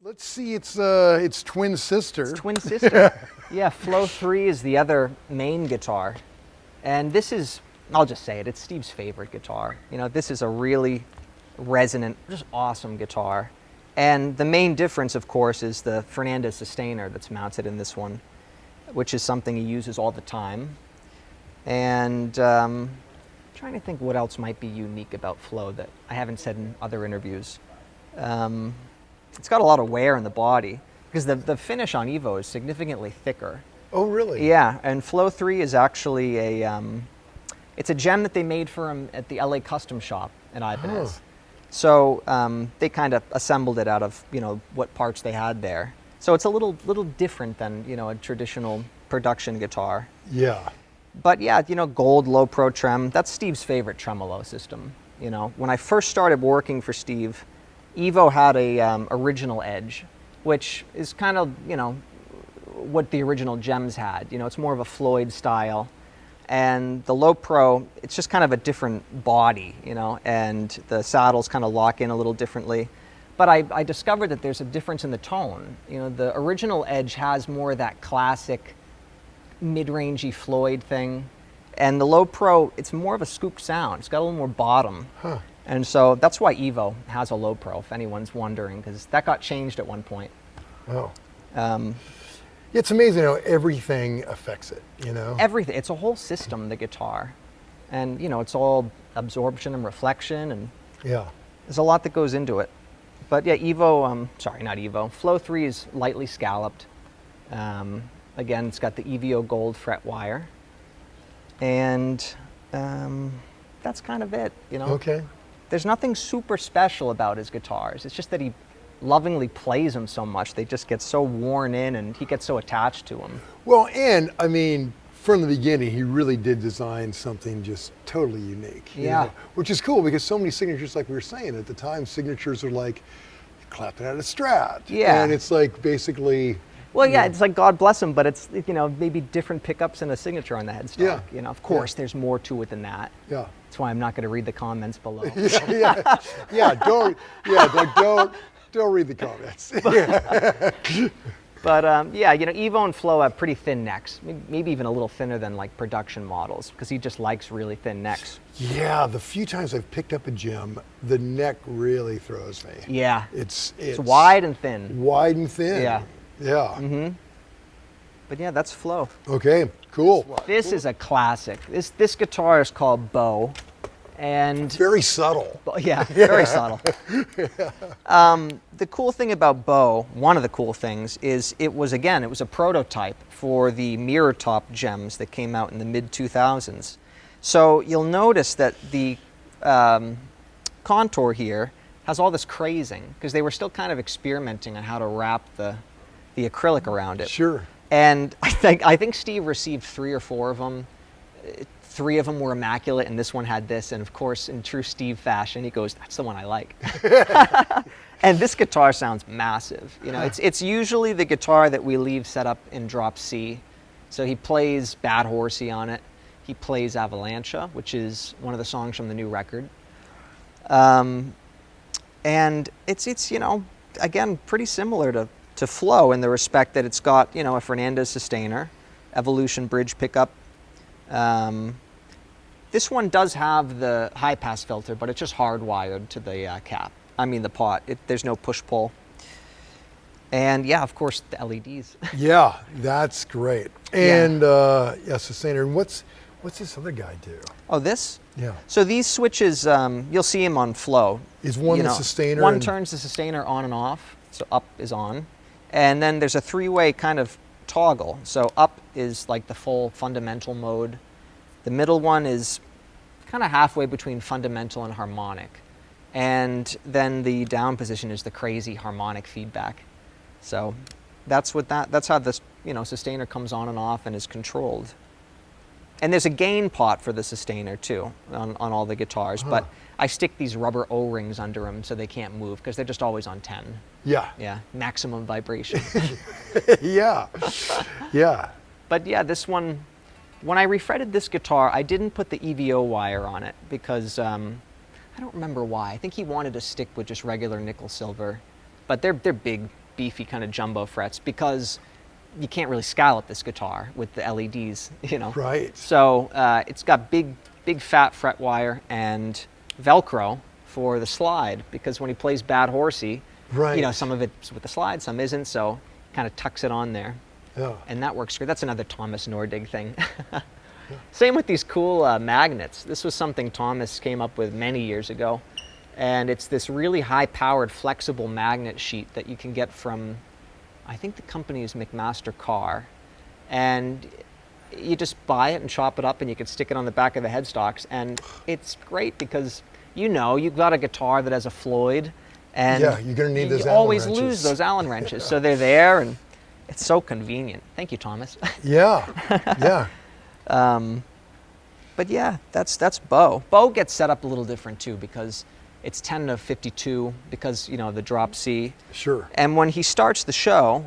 Let's see, it's twin sister. It's twin sister. Yeah, Flow 3 is the other main guitar. And this is, I'll just say it, it's Steve's favorite guitar. You know, this is a really resonant, just awesome guitar. And the main difference, of course, is the Fernandez sustainer that's mounted in this one, which is something he uses all the time. And trying to think what else might be unique about Flow that I haven't said in other interviews. It's got a lot of wear in the body because the finish on Evo is significantly thicker. Oh, really? Yeah, and Flow 3 is actually it's a gem that they made for him at the LA Custom Shop in Ibanez. Huh. So they kind of assembled it out of, you know, what parts they had there. So it's a little different than, you know, a traditional production guitar. Yeah. But yeah, you know, gold low pro trem, that's Steve's favorite tremolo system. You know, when I first started working for Steve, Evo had a original edge, which is kind of, you know, what the original JEMs had. You know, it's more of a Floyd style. And the low pro, it's just kind of a different body, you know, and the saddles kind of lock in a little differently. But I discovered that there's a difference in the tone. You know, the original edge has more of that classic mid-rangey Floyd thing. And the low pro, it's more of a scooped sound. It's got a little more bottom. Huh. And so that's why Evo has a low pro, if anyone's wondering, because that got changed at one point. Oh. It's amazing how everything affects it, you know? Everything. It's a whole system, the guitar. And, you know, it's all absorption and reflection, and Yeah. there's a lot that goes into it. But yeah, Evo, sorry, not Evo. Flow 3 is lightly scalloped. Again, it's got the EVO gold fret wire. And that's kind of it, you know? Okay. There's nothing super special about his guitars. It's just that he lovingly plays them so much. They just get so worn in and he gets so attached to them. Well, and I mean, from the beginning, he really did design something just totally unique. you Yeah. know, which is cool because so many signatures, like we were saying at the time, signatures are like clapping at a Strat. Yeah. And it's like basically. Well, yeah, it's like God bless him, but it's, you know, maybe different pickups and a signature on the headstock. Yeah. You know, of course, there's more to it than that. Yeah. That's why I'm not going to read the comments below. Don't read the comments. But yeah, you know, Evo and Flow have pretty thin necks, maybe even a little thinner than like production models, because he just likes really thin necks. Yeah, the few times I've picked up a JEM, the neck really throws me. Yeah. It's wide and thin. Wide and thin. Yeah. Yeah. Mm-hmm. But yeah, that's Flow. Okay, cool. This is a classic. This guitar is called Bow. And Very subtle. yeah, very subtle. The cool thing about Bow, one of the cool things, is it was a prototype for the mirror top JEMs that came out in the mid-2000s. So you'll notice that the contour here has all this crazing, because they were still kind of experimenting on how to wrap the acrylic around it. Sure. And I think Steve received 3 or 4 of them. 3 of them were immaculate, and this one had this. And of course, in true Steve fashion, he goes, "That's the one I like." And this guitar sounds massive. You know, it's usually the guitar that we leave set up in drop C. So he plays Bad Horsey on it. He plays Avalancha, which is one of the songs from the new record. And it's you know, again, pretty similar to Flow in the respect that it's got, you know, a Fernandez sustainer, Evolution bridge pickup. This one does have the high pass filter, but it's just hardwired to the cap. I mean the pot. There's no push pull. And yeah, of course the LEDs. Yeah, that's great. And yeah, sustainer. And what's this other guy do? Oh, this? Yeah. So these switches, you'll see them on Flow. Is one You the know, sustainer? One and- turns the sustainer on and off, so up is on. And then there's a 3-way kind of toggle. So up is like the full fundamental mode. The middle one is kind of halfway between fundamental and harmonic. And then the down position is the crazy harmonic feedback. So that's how this, you know, sustainer comes on and off and is controlled. And there's a gain pot for the sustainer too on all the guitars, but I stick these rubber O-rings under them so they can't move because they're just always on 10. Yeah. Yeah, maximum vibration. Yeah. Yeah. But yeah, this one, when I refretted this guitar, I didn't put the EVO wire on it because I don't remember why. I think he wanted to stick with just regular nickel silver, but they're big beefy kind of jumbo frets because you can't really scallop this guitar with the LEDs, you know. Right. So it's got big fat fret wire and Velcro for the slide, because when he plays Bad Horsey, Right. you know, some of it's with the slide, some isn't, so kind of tucks it on there. Yeah. And that works great. That's another Thomas Nordig thing. Same with these cool magnets. This was something Thomas came up with many years ago. And it's this really high-powered, flexible magnet sheet that you can get from, I think the company is McMaster Carr. And you just buy it and chop it up, and you can stick it on the back of the headstocks. And it's great because, you know, you've got a guitar that has a Floyd, and Yeah, you're gonna need those you Allen always wrenches. lose those Allen wrenches. So they're there, and it's so convenient. Thank you, Thomas. Yeah. Yeah. But yeah, that's Bo. Bo gets set up a little different too, because it's 10 to 52 because, you know, the drop C. Sure. And when he starts the show,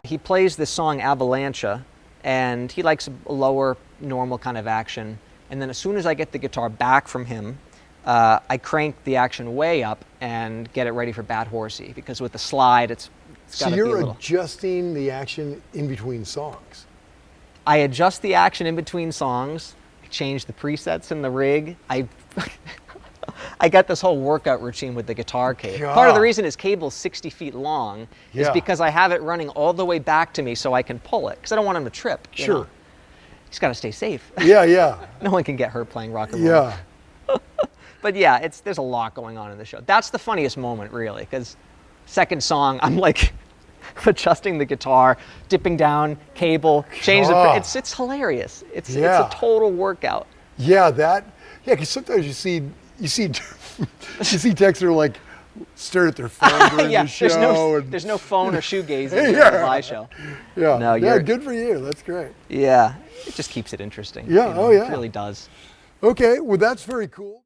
he plays this song Avalancha, and he likes a lower, normal kind of action. And then as soon as I get the guitar back from him, I crank the action way up and get it ready for Bad Horsey, because with the slide, it's So gotta be a you're little... adjusting the action in between songs. I adjust the action in between songs. I change the presets in the rig. I got this whole workout routine with the guitar cable. Part of the God. reason his cable's 60 feet long is Yeah. because I have it running all the way back to me so I can pull it, because I don't want him to trip. You Sure. know? He's got to stay safe. Yeah, yeah. No one can get hurt playing rock and roll. Yeah. But yeah, there's a lot going on in the show. That's the funniest moment, really, because second song, I'm like adjusting the guitar, dipping down, cable, change the... God. It's hilarious. It's Yeah. a total workout. Yeah, because sometimes you see you see techs that are like staring at their phone during Yeah, the show. there's no phone or shoegazing during Yeah. the live show. Yeah, No, yeah, you're- good for you. That's great. Yeah, it just keeps it interesting. Yeah, you know, oh, yeah. It really does. Okay, well, that's very cool.